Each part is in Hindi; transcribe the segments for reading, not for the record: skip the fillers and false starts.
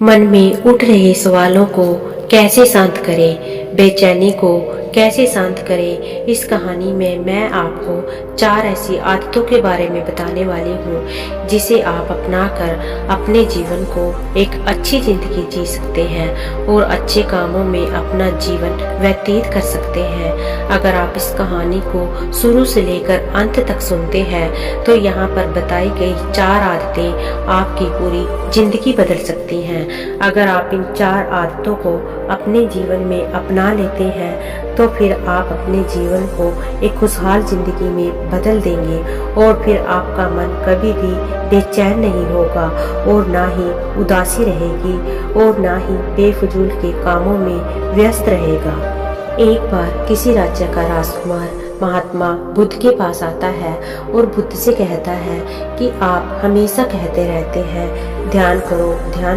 मन में उठ रहे सवालों को कैसे शांत करें, बेचैनी को कैसे शांत करें। इस कहानी में मैं आपको 4 ऐसी आदतों के बारे में बताने वाली हूँ जिसे आप अपनाकर अपने जीवन को एक अच्छी जिंदगी जी सकते हैं और अच्छे कामों में अपना जीवन व्यतीत कर सकते हैं। अगर आप इस कहानी को शुरू से लेकर अंत तक सुनते हैं तो यहाँ पर बताई गई 4 आदतें आपकी पूरी जिंदगी बदल सकती हैं। अगर आप इन 4 आदतों को अपने जीवन में अपना लेते हैं तो फिर आप अपने जीवन को एक खुशहाल जिंदगी में बदल देंगे और फिर आपका मन कभी भी बेचैन नहीं होगा और ना ही उदासी रहेगी और ना ही बेफजूल के कामों में व्यस्त रहेगा। एक बार किसी राज्य का राजकुमार महात्मा बुद्ध के पास आता है और बुद्ध से कहता है कि आप हमेशा कहते रहते हैं ध्यान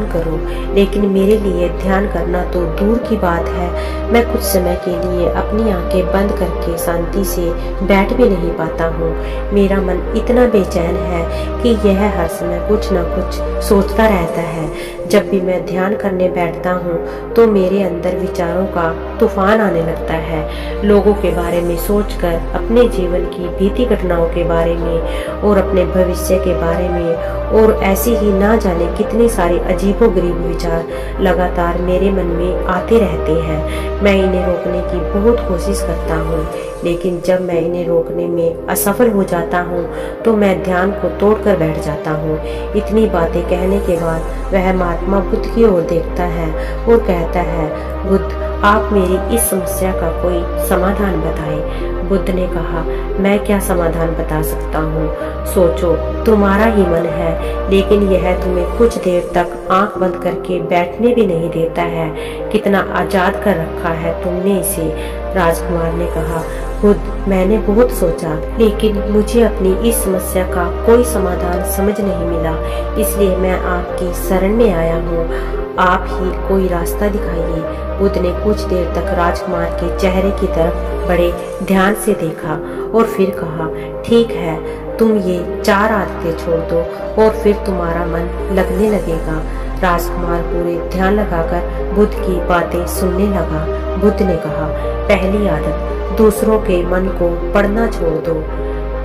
करो, लेकिन मेरे लिए ध्यान करना तो दूर की बात है। मैं कुछ समय के लिए अपनी आंखें बंद करके शांति से बैठ भी नहीं पाता हूँ। मेरा मन इतना बेचैन है कि यह हर समय कुछ न कुछ सोचता रहता है। जब भी मैं ध्यान करने बैठता हूँ तो मेरे अंदर विचारों का तूफान आने लगता है। लोगों के बारे में सोचकर, अपने जीवन की बीती घटनाओं के बारे में और अपने भविष्य के बारे में और ऐसे ही ना जाने कितने सारे अजीबोगरीब विचार लगातार मेरे मन में आते रहते हैं। मैं इन्हें रोकने की बहुत कोशिश करता हूँ, लेकिन जब मैं इन्हें रोकने में असफल हो जाता हूँ तो मैं ध्यान को तोड़कर बैठ जाता हूँ। इतनी बातें कहने के बाद वह महात्मा बुद्ध की ओर देखता है और कहता है, बुद्ध, आप मेरी इस समस्या का कोई समाधान बताएं। बुद्ध ने कहा, मैं क्या समाधान बता सकता हूँ। सोचो, तुम्हारा ही मन है, लेकिन यह तुम्हें कुछ देर तक आंख बंद करके बैठने भी नहीं देता है। कितना आजाद कर रखा है तुमने इसे। राजकुमार ने कहा, बुद्ध, मैंने बहुत सोचा, लेकिन मुझे अपनी इस समस्या का कोई समाधान समझ नहीं मिला, इसलिए मैं आपकी शरण में आया हूँ। आप ही कोई रास्ता दिखाइए। बुद्ध ने कुछ देर तक राजकुमार के चेहरे की तरफ बड़े ध्यान से देखा और फिर कहा, ठीक है, तुम ये 4 आदतें छोड़ दो और फिर तुम्हारा मन लगने लगेगा। राजकुमार पूरे ध्यान लगाकर बुद्ध की बातें सुनने लगा। बुद्ध ने कहा, पहली आदत, दूसरों के मन को पढ़ना छोड़ दो।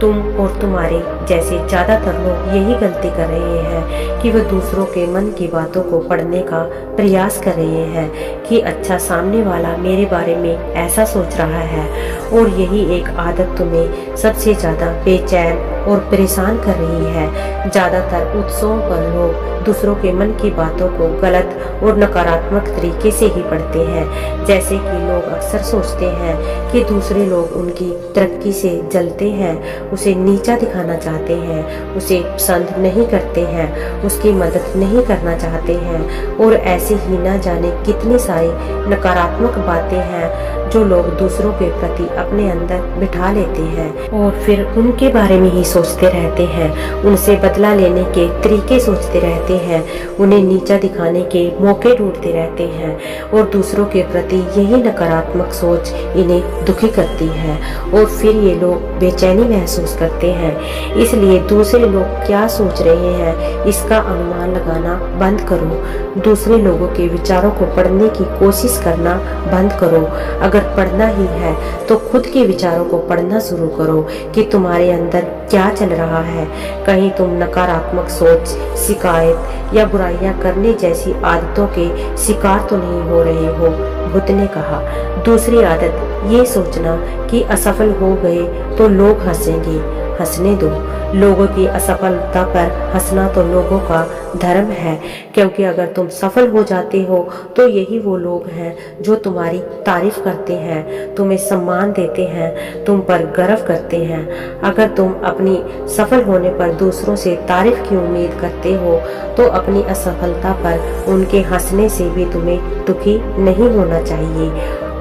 तुम और तुम्हारे जैसे ज्यादातर लोग यही गलती कर रहे हैं कि वह दूसरों के मन की बातों को पढ़ने का प्रयास कर रहे हैं कि अच्छा, सामने वाला मेरे बारे में ऐसा सोच रहा है। और यही एक आदत तुम्हें सबसे ज्यादा बेचैन और परेशान कर रही है। ज्यादातर उत्सवों पर लोग दूसरों के मन की बातों को गलत और नकारात्मक तरीके से ही पढ़ते हैं। जैसे कि लोग अक्सर सोचते हैं कि दूसरे लोग उनकी तरक्की से जलते हैं, उसे नीचा दिखाना चाहते हैं, उसे पसंद नहीं करते हैं, उसकी मदद नहीं करना चाहते हैं और ऐसे ही ना जाने कितनी सारी नकारात्मक बातें हैं जो लोग दूसरों के प्रति अपने अंदर बिठा लेते हैं और फिर उनके बारे में ही सोचते रहते हैं। उनसे बदला लेने के तरीके सोचते रहते हैं, उन्हें नीचा दिखाने के मौके ढूंढते रहते हैं और दूसरों के प्रति यही नकारात्मक सोच इन्हें दुखी करती है और फिर ये लोग बेचैनी महसूस करते हैं। इसलिए दूसरे लोग क्या सोच रहे हैं इसका अनुमान लगाना बंद करो। दूसरे लोगों के विचारों को पढ़ने की कोशिश करना बंद करो। अगर पढ़ना ही है तो खुद के विचारों को पढ़ना शुरू करो कि तुम्हारे अंदर क्या चल रहा है। कहीं तुम नकारात्मक सोच, शिकायत या बुराइयां करने जैसी आदतों के शिकार तो नहीं हो रहे हो। बुद्ध ने कहा, दूसरी आदत, ये सोचना कि असफल हो गए तो लोग हंसेंगे। हंसने दो। लोगों की असफलता पर हंसना तो लोगों का धर्म है, क्योंकि अगर तुम सफल हो जाते हो तो यही वो लोग हैं जो तुम्हारी तारीफ करते हैं, तुम्हें सम्मान देते हैं, तुम पर गर्व करते हैं। अगर तुम अपनी सफल होने पर दूसरों से तारीफ की उम्मीद करते हो तो अपनी असफलता पर उनके हंसने से भी तुम्हें दुखी नहीं होना चाहिए।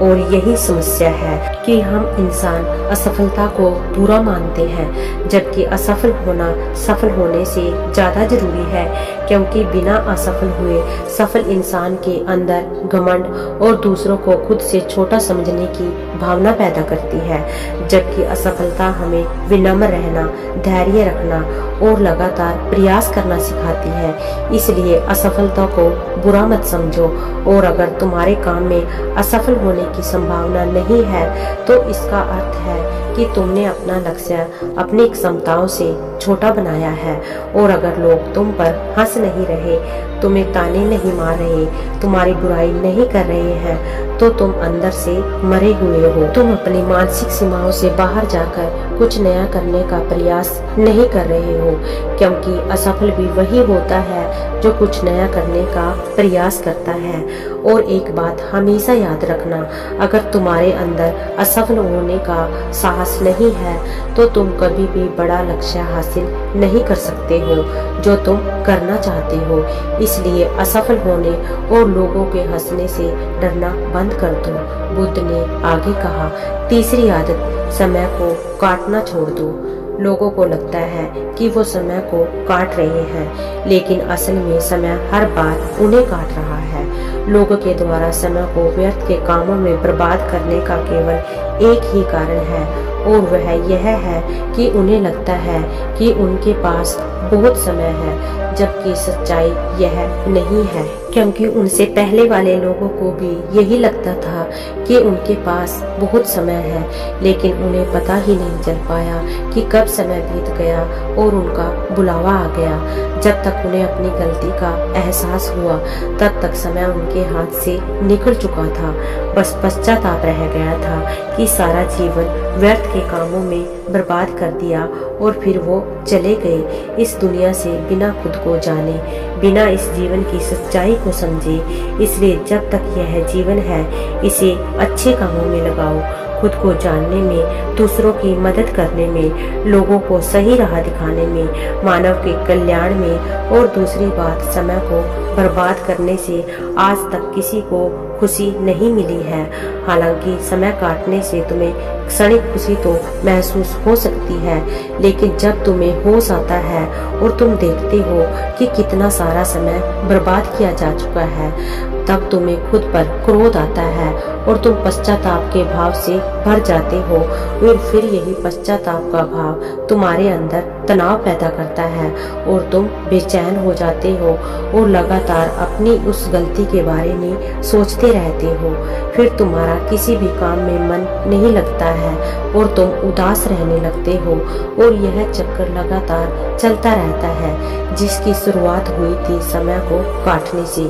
और यही समस्या है कि हम इंसान असफलता को बुरा मानते हैं, जबकि असफल होना सफल होने से ज्यादा जरूरी है, क्योंकि बिना असफल हुए सफल इंसान के अंदर घमंड और दूसरों को खुद से छोटा समझने की भावना पैदा करती है, जबकि असफलता हमें विनम्र रहना, धैर्य रखना और लगातार प्रयास करना सिखाती है। इसलिए असफलता को बुरा मत समझो, और अगर तुम्हारे काम में असफल होने की संभावना नहीं है तो इसका अर्थ है कि तुमने अपना लक्ष्य अपनी क्षमताओं से छोटा बनाया है। और अगर लोग तुम पर हंस नहीं रहे, तुम्हें ताने नहीं मार रहे, तुम्हारी बुराई नहीं कर रहे हैं, तो तुम अंदर से मरे हुए हो। तुम अपनी मानसिक सीमाओं से बाहर जाकर कुछ नया करने का प्रयास नहीं कर रहे हो, क्योंकि असफल भी वही होता है जो कुछ नया करने का प्रयास करता है। और एक बात हमेशा याद रखना, अगर तुम्हारे अंदर असफल होने का साहस नहीं है तो तुम कभी भी बड़ा लक्ष्य हासिल नहीं कर सकते हो जो तुम करना चाहते हो। इसलिए असफल होने और लोगों के हंसने से डरना बंद कर दो। बुद्ध ने आगे कहा, तीसरी आदत, समय को काटना छोड़ दो। लोगों को लगता है कि वो समय को काट रहे हैं, लेकिन असल में समय हर बार उन्हें काट रहा है। लोगों के द्वारा समय को व्यर्थ के कामों में बर्बाद करने का केवल एक ही कारण है, और वह यह है कि उन्हें लगता है कि उनके पास बहुत समय है, जबकि सच्चाई यह नहीं है, क्योंकि उनसे पहले वाले लोगों को भी यही लगता था कि उनके पास बहुत समय है, लेकिन उन्हें पता ही नहीं चल पाया कि कब समय बीत गया और उनका बुलावा आ गया। जब तक उन्हें अपनी गलती का एहसास हुआ, तब तक समय उनके हाथ से निकल चुका था। बस पश्चाताप रह गया था कि सारा जीवन व्यर्थ के कामों में बर्बाद कर दिया, और फिर वो चले गए इस दुनिया से बिना खुद को जाने, बिना इस जीवन की सच्चाई को समझे। इसलिए जब तक यह जीवन है, इसे अच्छे कामों में लगाओ, खुद को जानने में, दूसरों की मदद करने में, लोगों को सही राह दिखाने में, मानव के कल्याण में। और दूसरी बात, समय को बर्बाद करने से आज तक किसी को खुशी नहीं मिली है। हालांकि समय काटने से तुम्हें क्षणिक खुशी तो महसूस हो सकती है, लेकिन जब तुम्हें होश आता है और तुम देखते हो कि कितना सारा समय बर्बाद किया जा चुका है, तब तुम्हें खुद पर क्रोध आता है और तुम पश्चाताप के भाव से भर जाते हो। और फिर यही पश्चाताप का भाव तुम्हारे अंदर तनाव पैदा करता है और तुम बेचैन हो जाते हो और लगातार अपनी उस गलती के बारे में सोचते रहते हो। फिर तुम्हारा किसी भी काम में मन नहीं लगता है और तुम उदास रहने लगते हो, और यह चक्कर लगातार चलता रहता है, जिसकी शुरुआत हुई थी समय को काटने से।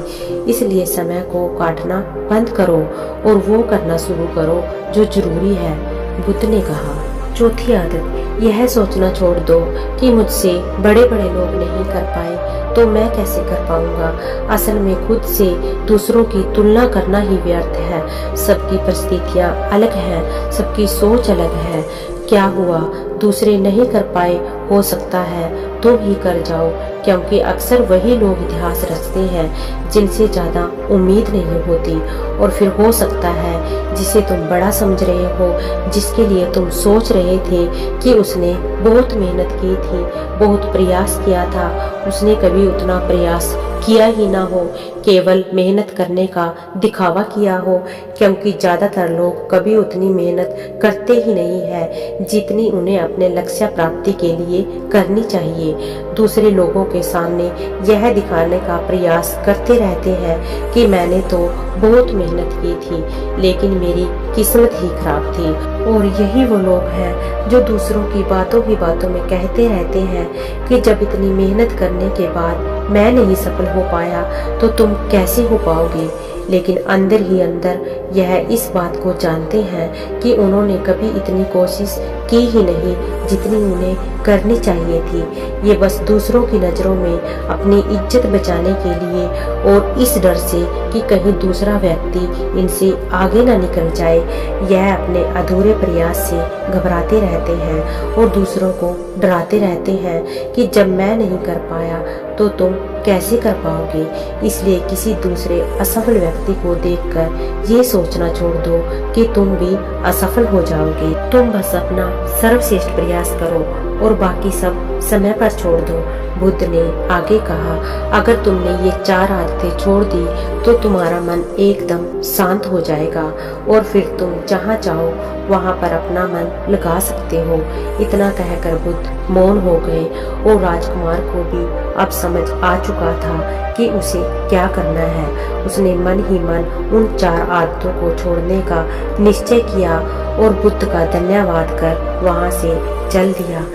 इसलिए समय को काटना बंद करो और वो करना शुरू करो जो जरूरी है, बुद्ध ने कहा। चौथी आदत, यह सोचना छोड़ दो कि मुझसे बड़े बड़े लोग नहीं कर पाए तो मैं कैसे कर पाऊंगा। असल में खुद से दूसरों की तुलना करना ही व्यर्थ है। सबकी परिस्थितियां अलग हैं, सबकी सोच अलग है। क्या हुआ, दूसरे नहीं कर पाए, हो सकता है तुम ही कर जाओ, क्योंकि अक्सर वही लोग इतिहास रचते हैं जिनसे ज्यादा उम्मीद नहीं होती। और फिर हो सकता है जिसे तुम बड़ा समझ रहे हो, जिसके लिए तुम सोच रहे थे कि उसने बहुत मेहनत की थी, बहुत प्रयास किया था, उसने कभी उतना प्रयास किया ही ना हो, केवल मेहनत करने का दिखावा किया हो, क्योंकि ज्यादातर लोग कभी उतनी मेहनत करते ही नहीं है जितनी उन्हें अपने लक्ष्य प्राप्ति के लिए करनी चाहिए। दूसरे लोगों के सामने यह दिखाने का प्रयास करते रहते हैं कि मैंने तो बहुत मेहनत की थी, लेकिन मेरी किस्मत ही खराब थी। और यही वो लोग हैं जो दूसरों की बातों ही बातों में कहते रहते हैं कि जब इतनी मेहनत करने के बाद मैं नहीं सफल हो पाया तो तुम कैसे हो पाओगे। लेकिन अंदर ही अंदर यह इस बात को जानते हैं कि उन्होंने कभी इतनी कोशिश की ही नहीं जितनी उन्हें करनी चाहिए थी। ये बस दूसरों की नज़रों में अपनी इज्जत बचाने के लिए और इस डर से कि कहीं दूसरा व्यक्ति इनसे आगे ना निकल जाए, यह अपने अधूरे प्रयास से घबराते रहते हैं और दूसरों को डराते रहते हैं कि जब मैं नहीं कर पाया तो तुम कैसे कर पाओगे। इसलिए किसी दूसरे असफल व्यक्ति को देखकर ये सोचना छोड़ दो कि तुम भी असफल हो जाओगे। तुम बस अपना सर्वश्रेष्ठ प्रयास करो और बाकी सब समय पर छोड़ दो। बुद्ध ने आगे कहा, अगर तुमने ये 4 आदतें छोड़ दी तो तुम्हारा मन एकदम शांत हो जाएगा और फिर तुम जहाँ चाहो वहाँ पर अपना मन लगा सकते हो। इतना कहकर बुद्ध मौन हो गए और राजकुमार को भी अब समझ आ चुका था कि उसे क्या करना है। उसने मन ही मन उन 4 आदतों को छोड़ने का निश्चय किया और बुद्ध का धन्यवाद कर वहाँ से चल दिया।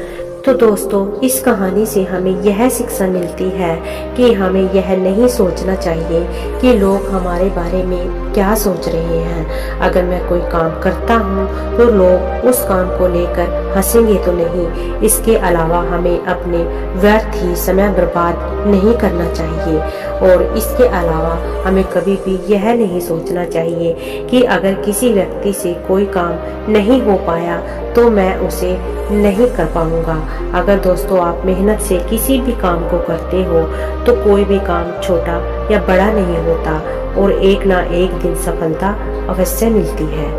तो दोस्तों, इस कहानी से हमें यह शिक्षा मिलती है कि हमें यह नहीं सोचना चाहिए कि लोग हमारे बारे में क्या सोच रहे हैं। अगर मैं कोई काम करता हूँ तो लोग उस काम को लेकर हंसेंगे तो नहीं। इसके अलावा हमें अपने व्यर्थ ही समय बर्बाद नहीं करना चाहिए और इसके अलावा हमें कभी भी यह नहीं सोचना चाहिए कि अगर किसी व्यक्ति से कोई काम नहीं हो पाया तो मैं उसे नहीं कर पाऊंगा। अगर दोस्तों आप मेहनत से किसी भी काम को करते हो तो कोई भी काम छोटा या बड़ा नहीं होता और एक ना एक दिन सफलता अवश्य मिलती है।